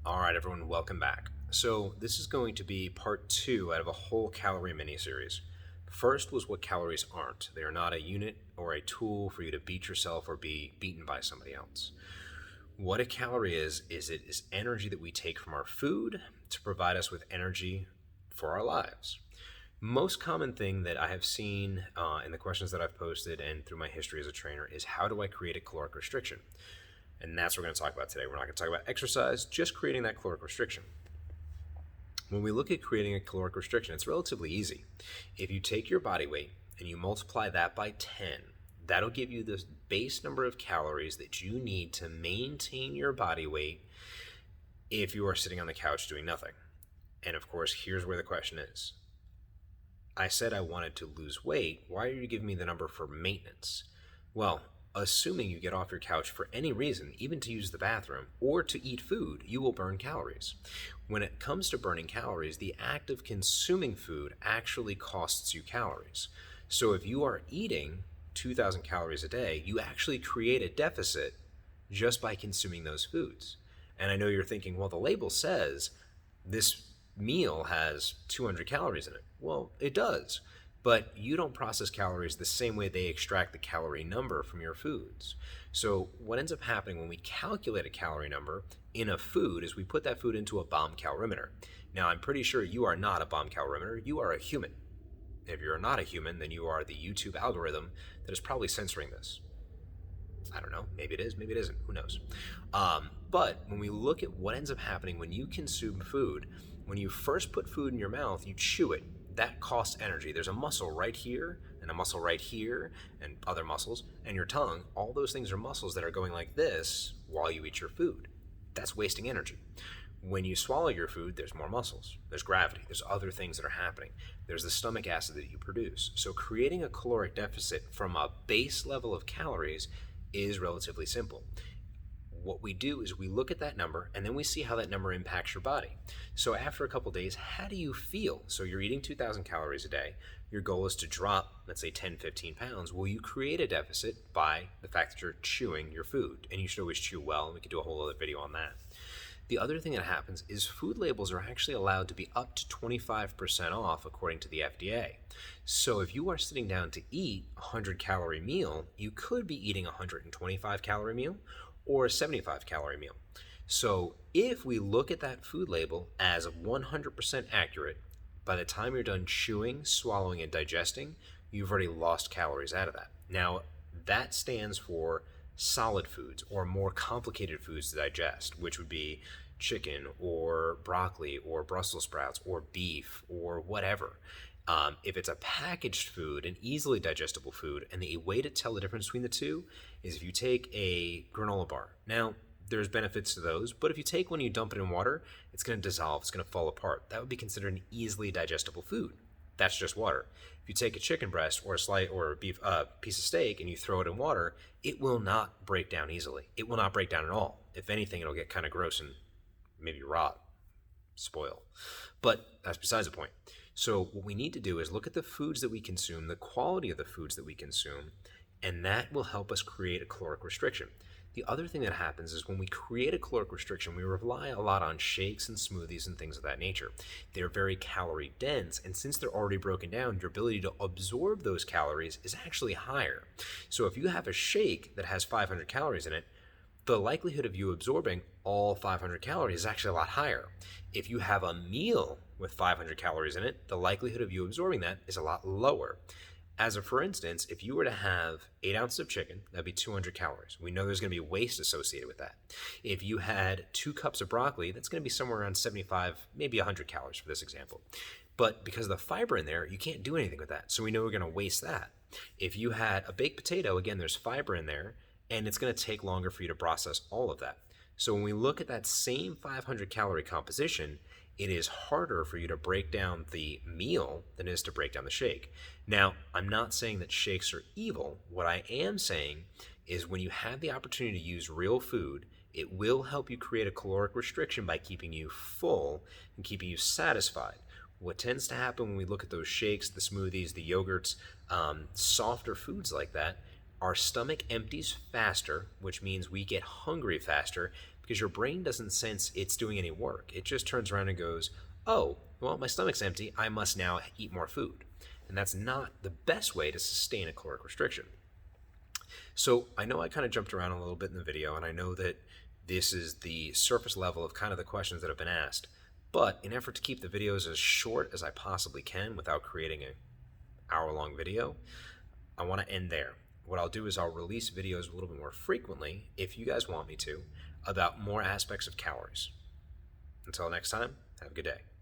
All right, everyone, welcome back. So, this is going to be part two out of a whole calorie mini series. First was what calories aren't. They are not a unit or a tool for you to beat yourself or be beaten by somebody else. What a calorie is it is energy that we take from our food to provide us with energy for our lives. Most common thing that I have seen in the questions that I've posted and through my history as a trainer is how do I create a caloric restriction? And that's what we're going to talk about today. We're not going to talk about exercise, just creating that caloric restriction. When we look at creating a caloric restriction, it's relatively easy. If you take your body weight and you multiply that by 10, that'll give you the base number of calories that you need to maintain your body weight if you are sitting on the couch doing nothing. And of course, here's where the question is. I said I wanted to lose weight. Why are you giving me the number for maintenance? Well, assuming you get off your couch for any reason, even to use the bathroom or to eat food, you will burn calories. When it comes to burning calories, the act of consuming food actually costs you calories. So if you are eating 2,000 calories a day, you actually create a deficit just by consuming those foods. And I know you're thinking, well, the label says this meal has 200 calories in it. Well, it does. But you don't process calories the same way they extract the calorie number from your foods. So what ends up happening when we calculate a calorie number in a food is we put that food into a bomb calorimeter. Now, I'm pretty sure you are not a bomb calorimeter. You are a human. If you're not a human, then you are the YouTube algorithm that is probably censoring this. I don't know. Maybe it is. Maybe it isn't. Who knows? But when we look at what ends up happening when you consume food, when you first put food in your mouth, you chew it. That costs energy. There's a muscle right here and a muscle right here and other muscles, and your tongue. All those things are muscles that are going like this while you eat your food. That's wasting energy. When you swallow your food, there's more muscles. There's gravity. There's other things that are happening. There's the stomach acid that you produce. So creating a caloric deficit from a base level of calories is relatively simple. What we do is we look at that number and then we see how that number impacts your body. So after a couple days, how do you feel? So you're eating 2,000 calories a day. Your goal is to drop, let's say 10, 15 pounds. Will you create a deficit by the fact that you're chewing your food? And you should always chew well, and we could do a whole other video on that. The other thing that happens is food labels are actually allowed to be up to 25% off according to the FDA. So if you are sitting down to eat a 100-calorie meal, you could be eating a 125-calorie meal or a 75-calorie meal. So if we look at that food label as 100% accurate, by the time you're done chewing, swallowing, and digesting, you've already lost calories out of that. Now, that stands for solid foods or more complicated foods to digest, which would be chicken or broccoli or Brussels sprouts or beef or whatever. If it's a packaged food, an easily digestible food, and the way to tell the difference between the two is if you take a granola bar. Now, there's benefits to those, but if you take one and you dump it in water, it's going to dissolve, it's going to fall apart. That would be considered an easily digestible food. That's just water. If you take a chicken breast or a slice or a beef piece of steak and you throw it in water, it will not break down easily. It will not break down at all. If anything, it'll get kind of gross and maybe rot, spoil. But that's besides the point. So what we need to do is look at the foods that we consume, the quality of the foods that we consume, and that will help us create a caloric restriction. The other thing that happens is when we create a caloric restriction, we rely a lot on shakes and smoothies and things of that nature. They're very calorie dense, and since they're already broken down, your ability to absorb those calories is actually higher. So if you have a shake that has 500 calories in it, the likelihood of you absorbing all 500 calories is actually a lot higher. If you have a meal with 500 calories in it, the likelihood of you absorbing that is a lot lower. As a for instance, if you were to have 8 ounces of chicken, that'd be 200 calories. We know there's going to be waste associated with that. If you had 2 cups of broccoli, that's going to be somewhere around 75, maybe 100 calories for this example. But because of the fiber in there, you can't do anything with that. So we know we're going to waste that. If you had a baked potato, again, there's fiber in there, and it's going to take longer for you to process all of that. So when we look at that same 500 calorie composition, it is harder for you to break down the meal than it is to break down the shake. Now, I'm not saying that shakes are evil. What I am saying is when you have the opportunity to use real food, it will help you create a caloric restriction by keeping you full and keeping you satisfied. What tends to happen when we look at those shakes, the smoothies, the yogurts, softer foods like that, our stomach empties faster, which means we get hungry faster because your brain doesn't sense it's doing any work. It just turns around and goes, oh, well, my stomach's empty. I must now eat more food. And that's not the best way to sustain a caloric restriction. So I know I kind of jumped around a little bit in the video, and I know that this is the surface level of kind of the questions that have been asked. But in effort to keep the videos as short as I possibly can without creating an hour-long video, I want to end there. What I'll do is I'll release videos a little bit more frequently, if you guys want me to, about more aspects of calories. Until next time, have a good day.